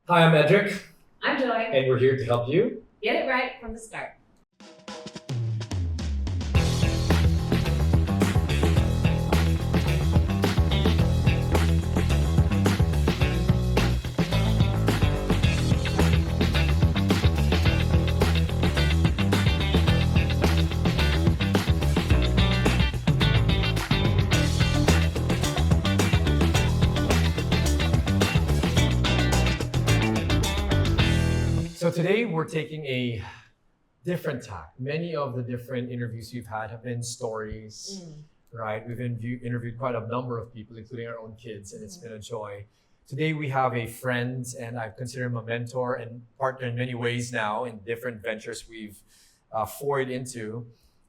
Hi, I'm Edric, I'm Joy. and we're here to help you. Get it right from the start. So today we're taking a different tack. Many of the different interviews we've had have been stories, right? We've interviewed quite a number of people, including our own kids, and it's been a joy. Today we have a friend, and I consider him a mentor and partner in many ways now in different ventures we've forayed into.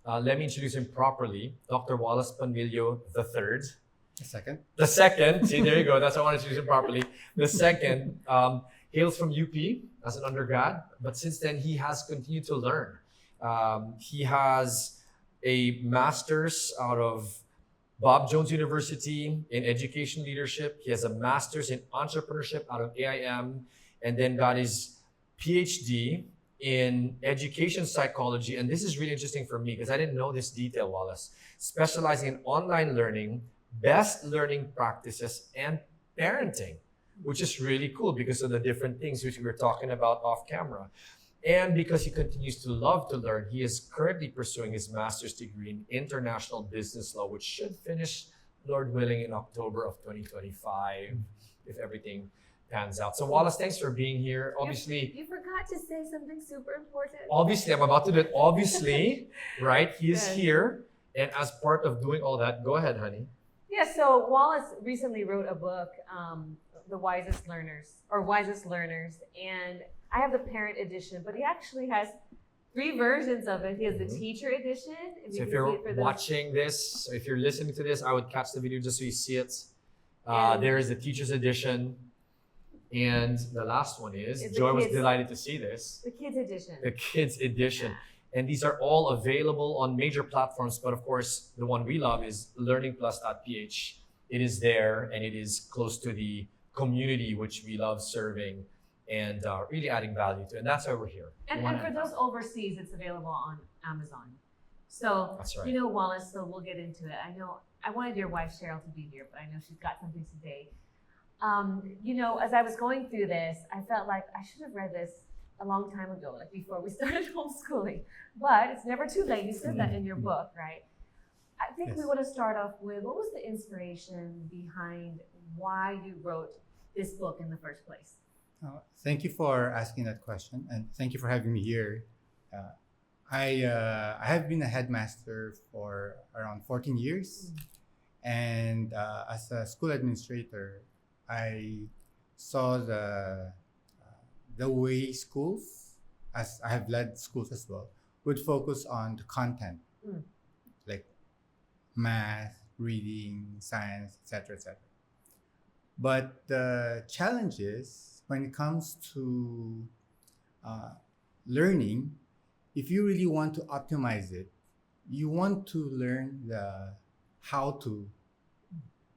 Let me introduce him properly, Dr. Wallace Panlilio III. A second. The second, see, there you go. That's how I want to introduce him properly. The second hails from UP as an undergrad, but since then he has continued to learn. He has a master's out of Bob Jones University in education leadership. He has a master's in entrepreneurship out of AIM, and then got his PhD in education psychology. And this is really interesting for me because I didn't know this detail, Wallace. Specializing in online learning, best learning practices, and parenting, which is really cool because of the different things which we were talking about off camera. And because he continues to love to learn, he is currently pursuing his master's degree in international business law, which should finish, Lord willing, in October of 2025, if everything pans out. So Wallace, thanks for being here. Obviously, You forgot to say something super important. I'm about to do it. Obviously, right? He is Yes. here. And as part of doing all that, go ahead, honey. Yeah, so Wallace recently wrote a book, The Wisest Learners, and I have the parent edition, but he actually has 3 versions of it. He has the teacher edition. So you if can you're see it for those- watching this, if you're listening to this, I would catch the video just so you see it. And- There is the teacher's edition. And the last one is, It's the Joy was kids- delighted to see this, the kids edition. the kids edition. And these are all available on major platforms. But of course, the one we love is learningplus.ph. It is there and it is close to the community, which we love serving and really adding value to. And that's why we're here. We And wanna for add those value. overseas, it's available on Amazon. So, That's right. you know, Wallace, so we'll get into it. I wanted your wife Cheryl to be here, but I know she's got something today. You know, as I was going through this, I felt like I should have read this a long time ago, like before we started homeschooling. But it's never too late. You said that in your book, right? I think we Yes. want to start off with what was the inspiration behind why you wrote this book in the first place? Thank you for asking that question, and thank you for having me here. I have been a headmaster for around 14 years, and as a school administrator, I saw the way schools, as I have led schools as well, would focus on the content, like math, reading, science, etc., etc. But the challenge is when it comes to learning, if you really want to optimize it, you want to learn the how to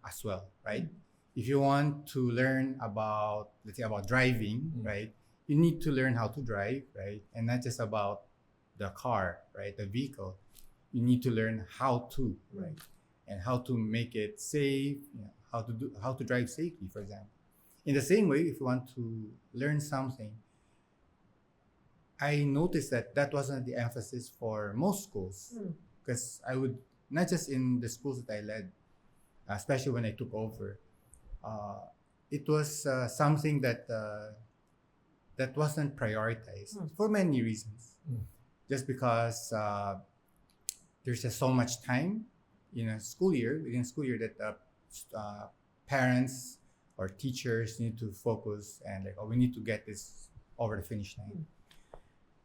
as well, right? If you want to learn about, let's say, about driving, right? You need to learn how to drive, right? And not just about the car, right? The vehicle. You need to learn how to, right? And how to make it safe, how to drive safely, for example. In the same way, if you want to learn something, I noticed that wasn't the emphasis for most schools, because I would, not just in the schools that I led, especially when I took over, it was something that wasn't prioritized for many reasons. Just because there's just so much time within a school year that parents or teachers need to focus and like, oh, we need to get this over the finish line.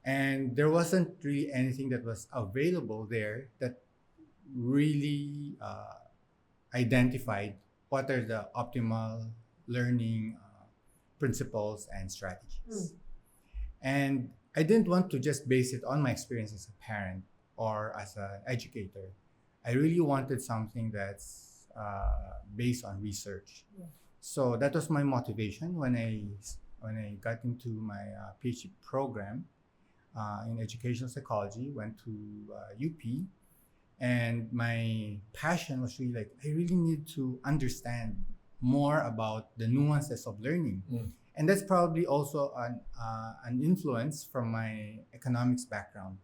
And there wasn't really anything that was available there that really identified what are the optimal learning principles and strategies. And I didn't want to just base it on my experience as a parent or as an educator. I really wanted something that's based on research. So that was my motivation when I when I got into my PhD program in educational psychology, went to UP, and my passion was really like, I really need to understand more about the nuances of learning. And that's probably also an influence from my economics background,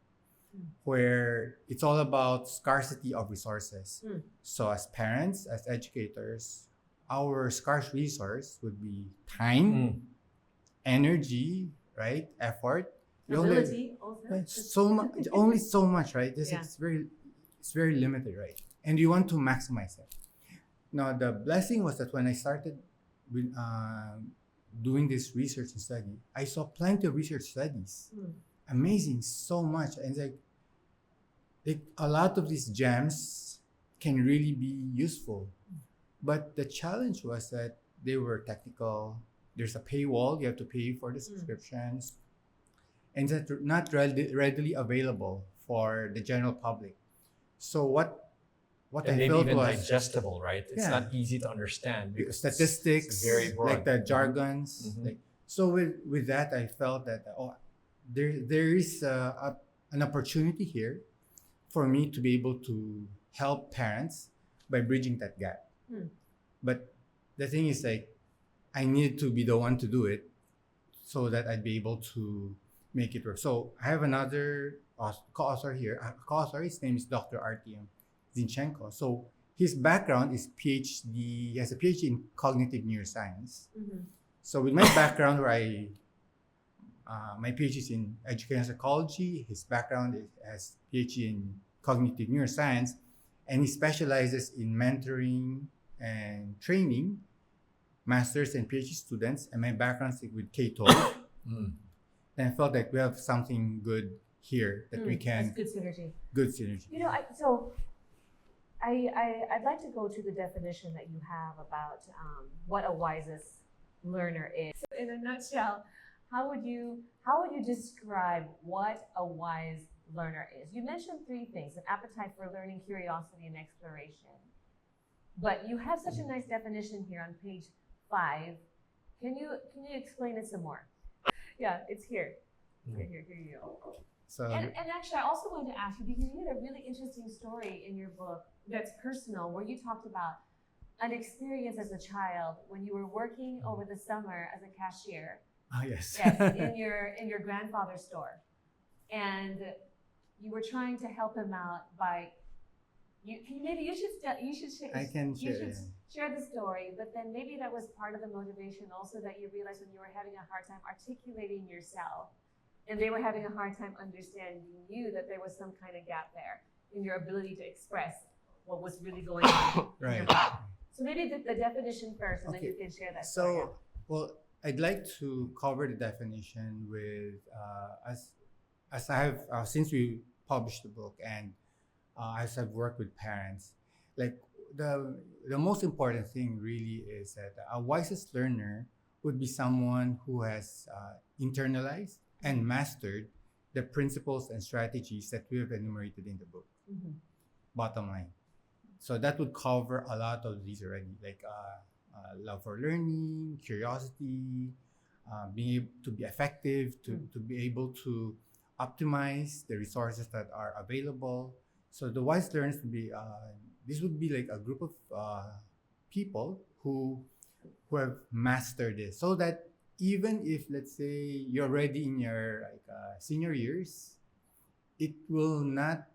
where it's all about scarcity of resources. So as parents, as educators, our scarce resource would be time, energy, right? Effort. Ability also. Right? So much, only so much, right? Yeah. It's very limited, right? And you want to maximize it. Now, the blessing was that when I started with, doing this research and study, I saw plenty of research studies. Amazing, so much. And like a lot of these gems can really be useful. But the challenge was that they were technical. There's a paywall, you have to pay for the subscriptions. And that's not readily available for the general public. So what And I maybe felt even was digestible, right? It's Yeah. not easy to understand. because statistics, it's very broad. like the jargons. Like, so with that, I felt that there is an opportunity here for me to be able to help parents by bridging that gap. But the thing is, like, I need to be the one to do it so that I'd be able to make it work. So I have another co-author here. His name is Dr. Artyom Zinchenko. So his background is PhD. He has a PhD in cognitive neuroscience. So with my background, where my PhD is in educational psychology, his background has PhD in cognitive neuroscience, and he specializes in mentoring and training master's and PhD students. And my background is with K-12. And I felt like we have something good here that we can. That's good synergy. Good synergy. You know, I'd like to go to the definition that you have about what a wisest learner is. So in a nutshell, how would you describe what a wise learner is? You mentioned three things: an appetite for learning, curiosity, and exploration. But you have such a nice definition here on page 5. Can you explain it some more? Yeah, it's here. Here you go. So And actually, I also wanted to ask you, because you had a really interesting story in your book that's personal, where you talked about an experience as a child when you were working over the summer as a cashier. yes. Yes, in your grandfather's store, and you were trying to help him out by. You should share. I can You share. should share the story, but then maybe that was part of the motivation also, that you realized when you were having a hard time articulating yourself, and they were having a hard time understanding you, that there was some kind of gap there in your ability to express what was really going on in your Right. body. So maybe the definition first, and then you can share that story. So, well, I'd like to cover the definition with as I have since we published the book, and as I've worked with parents, like the most important thing really is that a wisest learner would be someone who has internalized and mastered the principles and strategies that we have enumerated in the book. Bottom line. So that would cover a lot of these already, like love for learning, curiosity, being able to be effective, to be able to optimize the resources that are available. So the wise learners would be, this would be like a group of people who have mastered this, so that even if, let's say, you're already in your senior years, it will not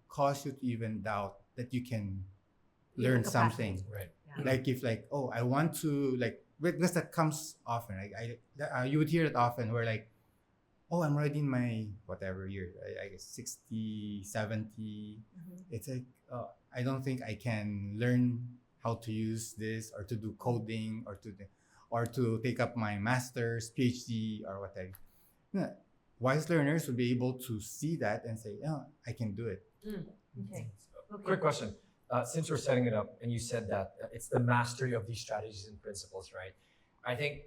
cause you to even doubt that you can learn something. Right. Yeah. Like if I want to, because that comes often. You would hear it often, where I'm already in my whatever year, I guess 60, 70. It's like, I don't think I can learn how to use this, or to do coding, or to take up my master's, PhD, or whatever. Yeah. Wise learners will be able to see that and say, I can do it. Okay. Quick question. Since we're setting it up, and you said that it's the mastery of these strategies and principles, right? I think,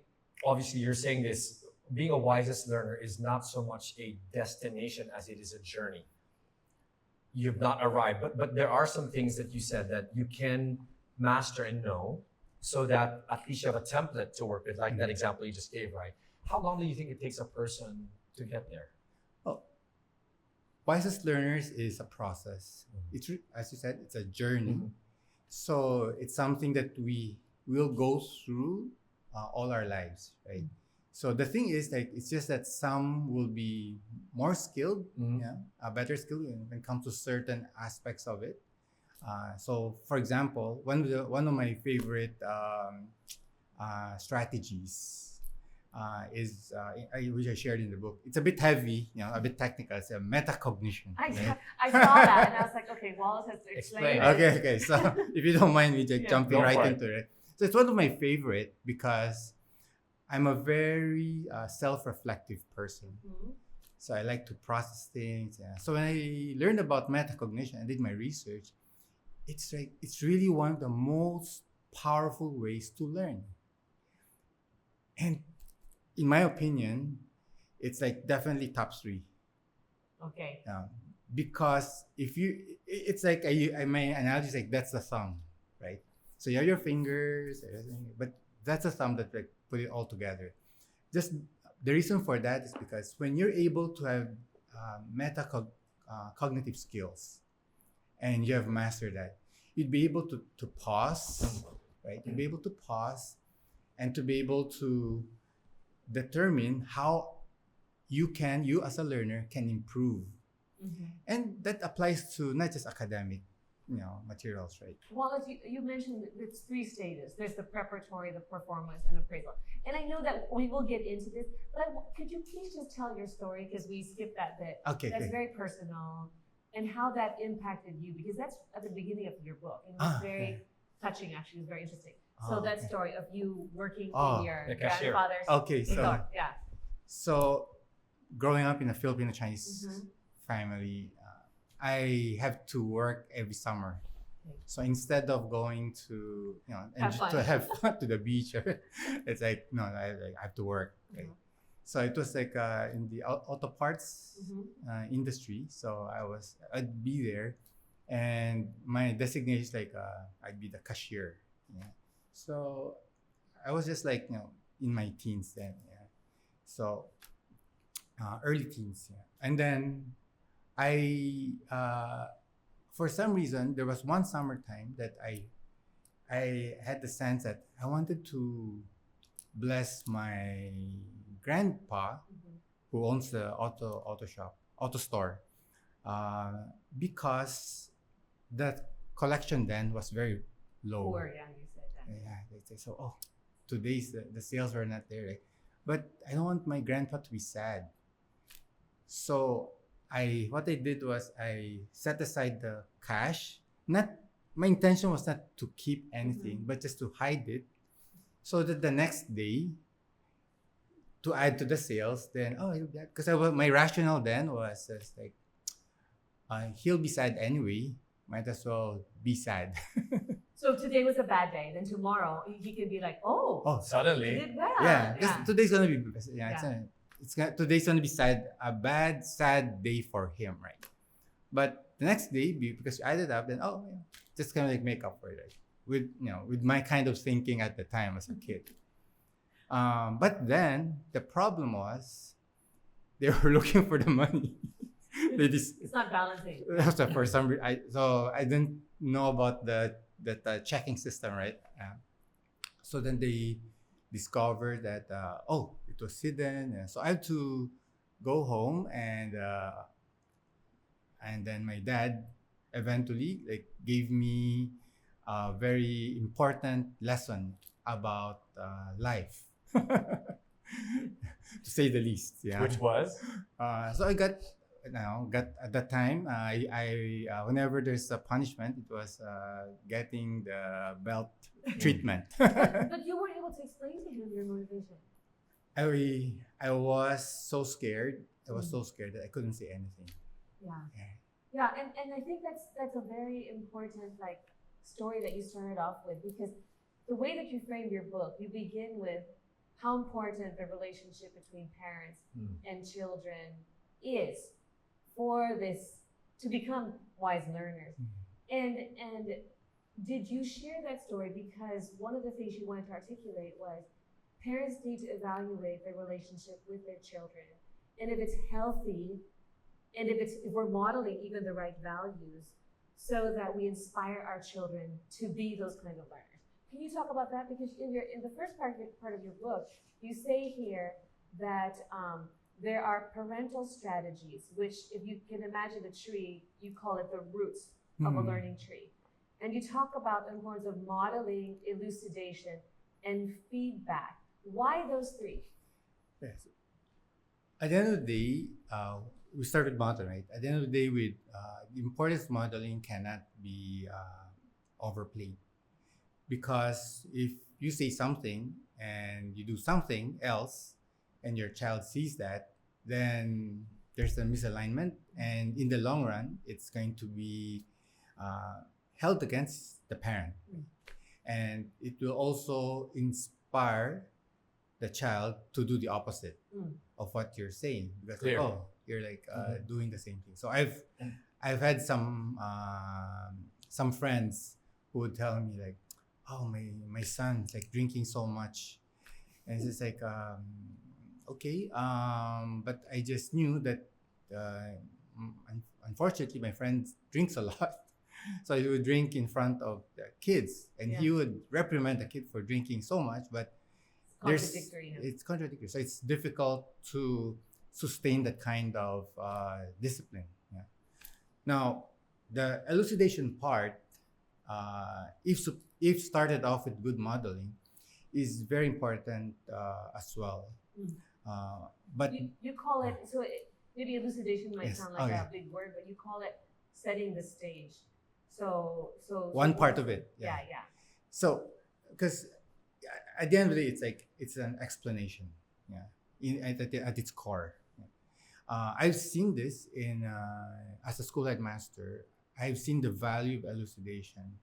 obviously, you're saying this, being a wisest learner is not so much a destination as it is a journey. You've not arrived, but there are some things that you said that you can master and know, so that at least you have a template to work with, like that example you just gave, right? How long do you think it takes a person to get there? Oh, Wisest Learners is a process. It's as you said, it's a journey. So it's something that we will go through all our lives, right? So the thing is, like, it's just that some will be more skilled, better skilled when it comes to certain aspects of it. So, for example, one of my favorite strategies which I shared in the book. It's a bit heavy, a bit technical. It's a metacognition. I right? saw that and I was like, okay, Wallace has to explain Explain. it. Okay. So if you don't mind me just Yeah. jumping Go right for it. into it. So it's one of my favorite because I'm a very self-reflective person. Mhm. So I like to process things. Yeah. So when I learned about metacognition and did my research, it's really one of the most powerful ways to learn. And in my opinion, it's like definitely top 3. Okay. Because it's like my analogy is like that's the thumb, right? So you have your fingers, but that's the thumb that like put it all together. Just the reason for that is because when you're able to have cognitive skills and you have mastered that, you'd be able to pause, right? You'd be able to pause and to be able to determine how you as a learner can improve. And that applies to not just academic materials, right? Wallace, you mentioned that it's 3 stages. There's the preparatory, the performance, and appraisal. And I know that we will get into this, but could you please just tell your story, because we skipped that bit. Okay. That's Okay. very personal, and how that impacted you, because that's at the beginning of your book. And it was very touching, actually. It was very interesting. So that story of you working in your the cashier. grandfather's Okay, store. Yeah. So growing up in a Filipino Chinese family, I have to work every summer. Okay. So instead of going to Have have fun to the beach, it's like no, I have to work. Right? So it was like in the auto parts industry. So I'd be there, and my designation is like I'd be the cashier. Yeah. So I was just like in my teens then. Yeah. So early teens. Yeah. And then I for some reason there was one summertime that I had the sense that I wanted to bless my grandpa who owns the auto store, because that collection then was very low. Poor, yeah, you said that. Yeah, they say so. Today's the sales were not there, right? But I don't want my grandpa to be sad. So what I did was I set aside the cash. My intention was not to keep anything, but just to hide it, so that the next day, to add to the sales, then because my rationale then was just like, he'll be sad anyway. Might as well be sad. So if today was a bad day, then tomorrow he can be like, oh, you Suddenly. did well. Yeah, because today's gonna be today's gonna be a bad, sad day for him, right? But the next day, because you added up, then just kind of like make up for it, right? With my kind of thinking at the time as a kid. But then the problem was they were looking for the money. It's not balancing. So for some reason, I didn't know about that checking system, right? So then they discovered that it was hidden, and so I had to go home, and then my dad eventually gave me a very important lesson about life, to say the least. Yeah. Which was? So I got at that time, I whenever there's a punishment, it was getting the belt treatment. But you weren't able to explain to him your motivation. I was so scared. I was so scared that I couldn't say anything. Yeah, and I think that's a very important story that you started off with, because the way that you framed your book, you begin with how important the relationship between parents and children is for this to become wise learners. And did you share that story because one of the things you wanted to articulate was parents need to evaluate their relationship with their children. And if it's healthy, and if we're modeling even the right values so that we inspire our children to be those kind of learners. Can you talk about that? Because in the first part of your book, you say here that there are parental strategies, which if you can imagine a tree, you call it the roots of a learning tree. And you talk about the importance of modeling, elucidation, and feedback. Why those three? Yes. At the end of the day, we started modeling, right? At the end of the day, the importance of modeling cannot be overplayed. Because if you say something and you do something else and your child sees that, then there's a misalignment. And in the long run, it's going to be held against the parent. And it will also inspire the child to do the opposite of what you're saying. Because like, oh, you're like doing the same thing. So I've had some friends who would tell me like, oh, my son's like drinking so much. And it's just like, okay, but I just knew that unfortunately my friend drinks a lot. So he would drink in front of the kids and he would reprimand the kid for drinking so much, but it's contradictory. So it's difficult to sustain that kind of discipline. Yeah. Now, the elucidation part, if started off with good modeling, is very important as well. But you call it, so maybe elucidation might sound like a big word, but you call it setting the stage. So one part of it. Yeah. So, because at the end of the day, it's an explanation. Yeah, at its core. I've seen this as a school headmaster. I've seen the value of elucidation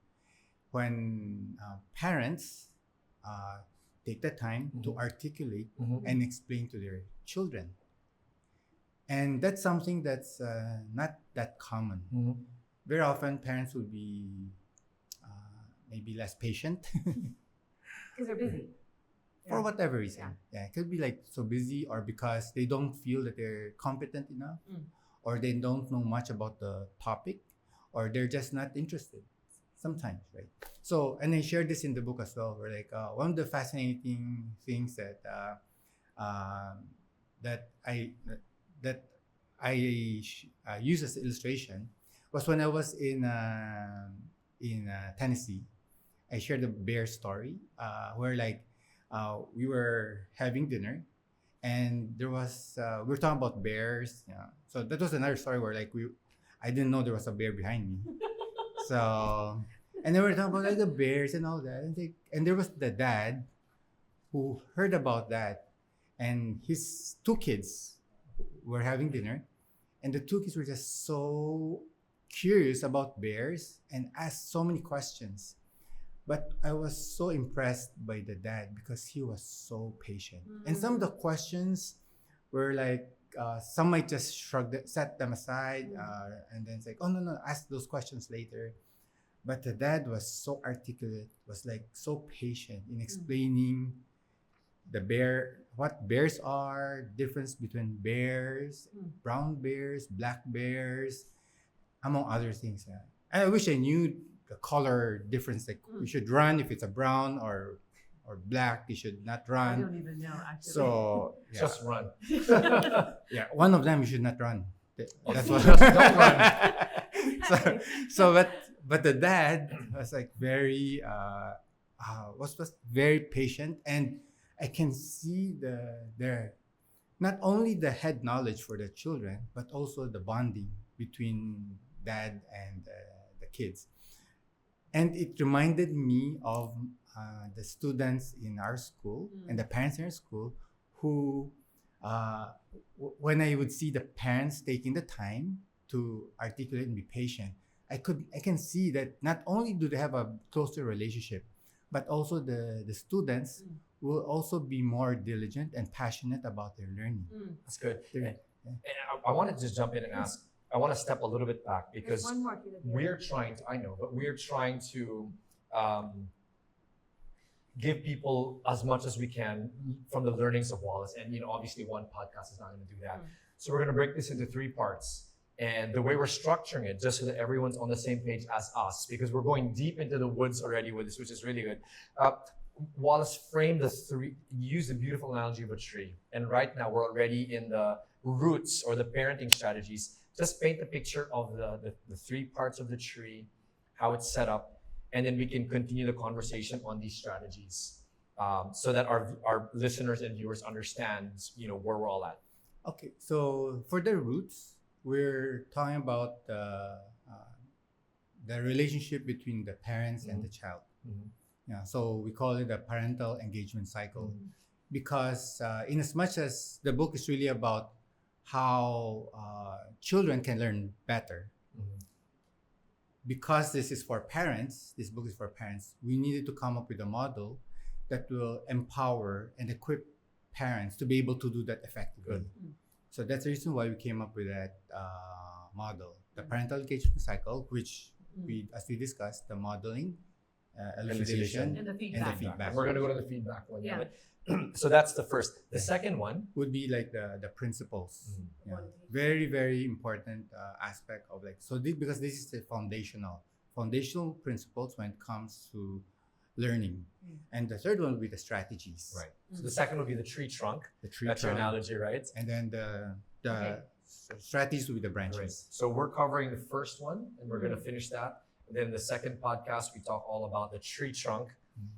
when parents take the time to articulate and explain to their children. And that's something that's not that common. Very often parents would be maybe less patient. Because they're busy. For whatever reason. Yeah, it could be like so busy or because they don't feel that they're competent enough or they don't know much about the topic or they're just not interested sometimes, right? So, and I shared this in the book as well, where like one of the fascinating things that I use as illustration was when I was in Tennessee. I shared a bear story where like we were having dinner and there was we were talking about bears. Yeah. So that was another story where like I didn't know there was a bear behind me. So and they were talking about like the bears and all that. And there was the dad who heard about that and his two kids were having dinner and the two kids were just so curious about bears and asked so many questions. But I was so impressed by the dad because he was so patient. And some of the questions were like, some might just set them aside and then say, oh, no, ask those questions later. But the dad was so articulate, was like so patient in explaining what bears are, difference between bears, brown bears, black bears, among other things. I wish I knew the color difference, like you should run if it's a brown or black, you should not run. I don't even know actually. So just run. Yeah, one of them you should not run. That's what. Just don't run. But the dad was like very was very patient, and I can see their not only the head knowledge for the children, but also the bonding between dad and the kids. And it reminded me of the students in our school and the parents in our school who, when I would see the parents taking the time to articulate and be patient, I can see that not only do they have a closer relationship, but also the students will also be more diligent and passionate about their learning. That's good. And I wanted to just jump in and ask, I want to step a little bit back because we're trying to give people as much as we can from the learnings of Wallace. And obviously one podcast is not going to do that. So we're going to break this into 3 parts. And the way we're structuring it, just so that everyone's on the same page as us, because we're going deep into the woods already with this, which is really good. Wallace framed used a beautiful analogy of a tree. And right now we're already in the roots or the parenting strategies. Just paint the picture of the 3 parts of the tree, how it's set up, and then we can continue the conversation on these strategies, so that our listeners and viewers understand, where we're all at. Okay, so for the roots, we're talking about the relationship between the parents and the child. Yeah, so we call it the parental engagement cycle, because in as much as the book is really about how children can learn better, because this book is for parents, we needed to come up with a model that will empower and equip parents to be able to do that effectively. So that's the reason why we came up with that model, the parental engagement cycle, which as we discussed, the modeling, elucidation, and the feedback. We're going to go to the feedback one. Yeah. So that's the first. The second one would be like the principles. Yeah. Very, very important aspect of because this is the foundational principles when it comes to learning. And the third one would be the strategies. Right. So the second would be the tree trunk. That's trunk. your analogy, right? And then the strategies would be the branches. Right. So we're covering the first one, and we're going to finish that. And then the second podcast, we talk all about the tree trunk,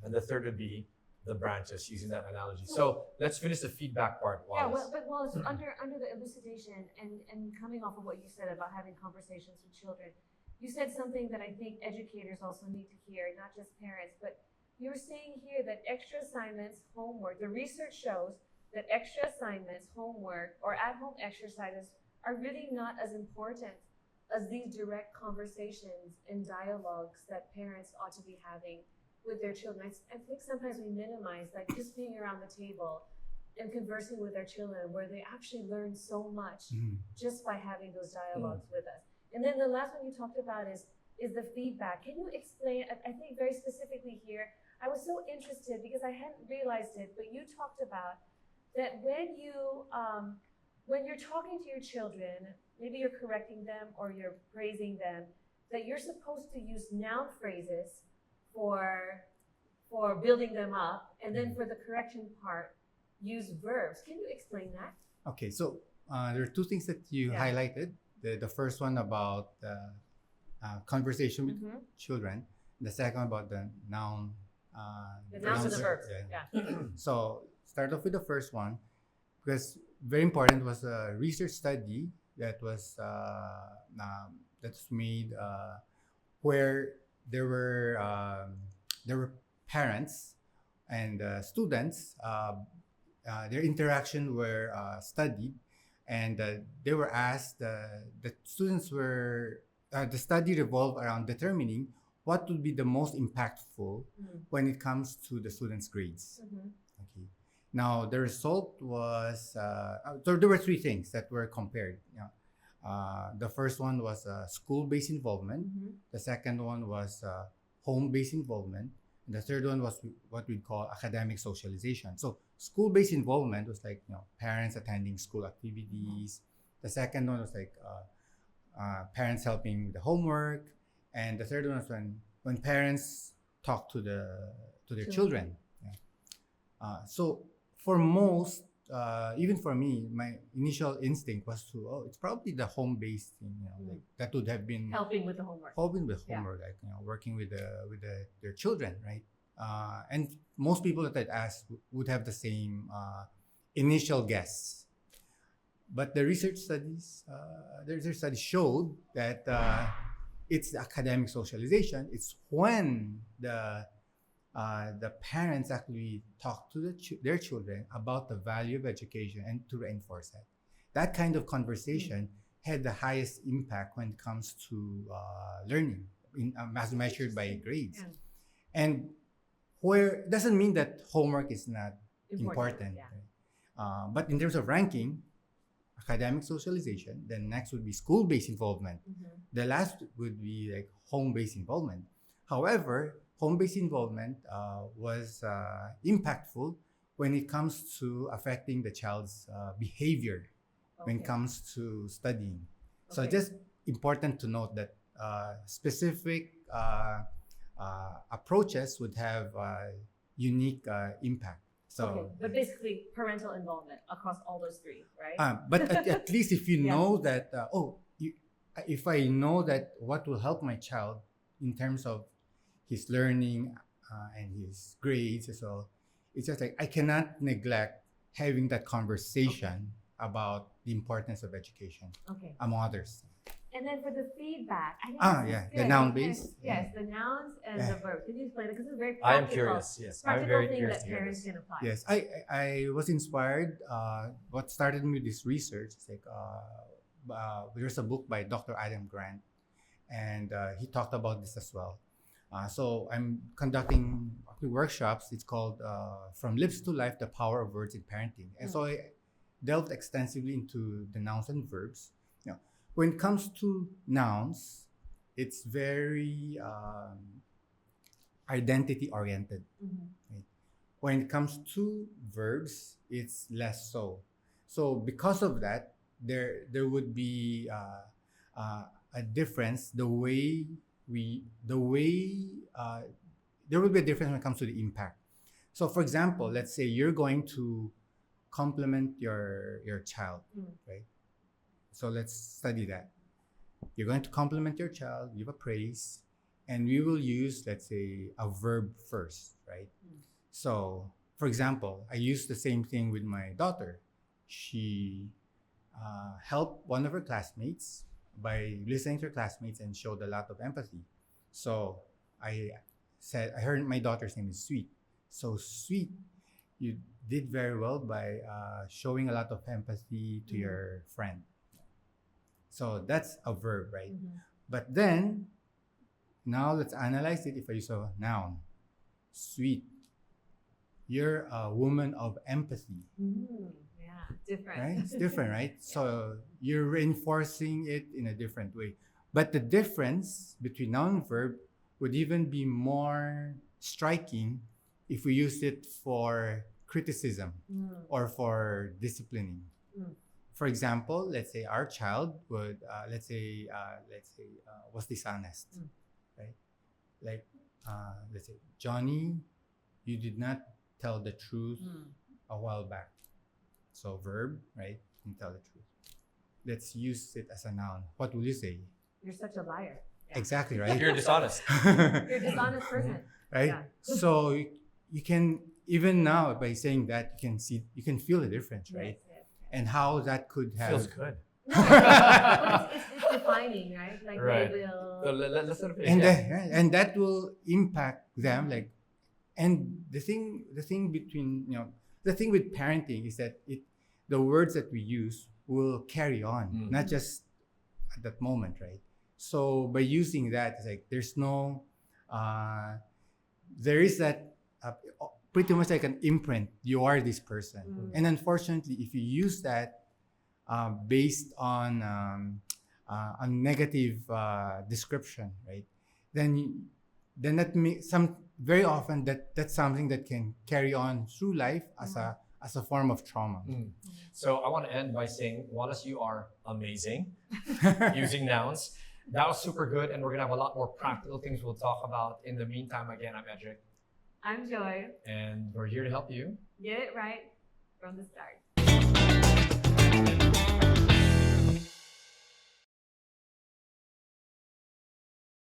and the third would be the branches, using that analogy. So let's finish the feedback part, Wallace. Yeah, but Wallace, under the elucidation and coming off of what you said about having conversations with children, you said something that I think educators also need to hear, not just parents, but you were saying here that extra assignments, homework, the research shows that extra assignments, homework, or at-home exercises are really not as important as these direct conversations and dialogues that parents ought to be having with their children. I think sometimes we minimize just being around the table and conversing with our children, where they actually learn so much just by having those dialogues with us. And then the last one you talked about is the feedback. Can you explain, I think very specifically here, I was so interested because I hadn't realized it, but you talked about that when you're talking to your children, maybe you're correcting them or you're praising them, that you're supposed to use noun phrases for building them up, and then for the correction part, use verbs. Can you explain that? Okay, so there are 2 things that you highlighted. The first one about conversation with children. The second one about the noun. The nouns and the verbs. Yeah. So start off with the first one, because very important was a research study that was that's made where there were parents and students. Their interaction were studied, and they were asked. The students were the study revolved around determining what would be the most impactful when it comes to the students' grades. Okay. Now the result was so there were 3 things that were compared. The first one was school-based involvement. The second one was home-based involvement. And the third one was what we call academic socialization. So school-based involvement was parents attending school activities. The second one was parents helping with the homework. And the third one was when parents talk to their children. Yeah. So for most, even for me, my initial instinct was it's probably the home-based thing. That would have been helping with the homework. Working with their children, right? And most people that I'd asked would have the same initial guess. But the research studies showed that it's the academic socialization. It's when the parents actually talk to their children about the value of education and to reinforce that. That kind of conversation had the highest impact when it comes to learning, as measured by grades. And where doesn't mean that homework is not important. Right? But in terms of ranking, academic socialization, then next would be school-based involvement. The last would be home-based involvement. However, home-based involvement was impactful when it comes to affecting the child's behavior when it comes to studying. So Okay. just important to note that specific approaches would have unique impact. So, Okay, but basically parental involvement across all those three, right? but at least if you Yeah. know that, if I know that what will help my child in terms of his learning and his grades, so it's just like I cannot neglect having that conversation about the importance of education, Okay. among others. And then for the feedback, I think Ah, this is yeah, the good noun because- based. Yes, the nouns and the verbs. Can you explain it? Because it's a very I am practical, curious. Yes, I'm practical very thing curious that to hear parents this. can apply. Yes, I was inspired. What started me with this research is like there's a book by Dr. Adam Grant, and he talked about this as well. So I'm conducting workshops. It's called From Lips to Life: The Power of Words in Parenting. And so I delved extensively into the nouns and verbs. When it comes to nouns, it's very identity oriented. Mhm. When it comes to verbs, it's less so. So because of that, there would be a difference. There will be a difference when it comes to the impact. So for example, let's say you're going to compliment your child, right? So let's study that. You're going to compliment your child, give a praise, and we will use, let's say, a verb first, right? So, for example, I use the same thing with my daughter. She helped one of her classmates by listening to her classmates and showed a lot of empathy. So I heard my daughter's name is Sweet. So Sweet, you did very well by showing a lot of empathy to your friend. So that's a verb, right? But then, now let's analyze it if I use a noun. Sweet. You're a woman of empathy. Yeah, different. Right? It's different, right? So you're reinforcing it in a different way. But the difference between noun and verb would even be more striking if we use it for criticism or for disciplining. For example, let's say our child would, was dishonest, right? Like, let's say, Johnny, you did not tell the truth a while back. So verb, right? You tell the truth. Let's use it as a noun. What will you say? You're such a liar. Yeah. Exactly, right? You're dishonest. You're a dishonest person. Right? Yeah. So you can, even now by saying that, you can feel the difference, right? Yes. And how that could have Feels good. But it's defining, right? Like Right. they So will. let's sort of and yeah. that, and that will impact them, like, and the thing between, the thing with parenting is that the words that we use will carry on, not just at that moment, right? So by using that, it's like there's no there is that pretty much like an imprint. You are this person, and unfortunately, if you use that based on a negative description, right? Then that very often that's something that can carry on through life as a form of trauma. So I want to end by saying, Wallace, you are amazing using nouns. That was super good, and we're gonna have a lot more practical things we'll talk about. In the meantime, again, I'm Edric, I'm Joy. and we're here to help you. Get it right from the start.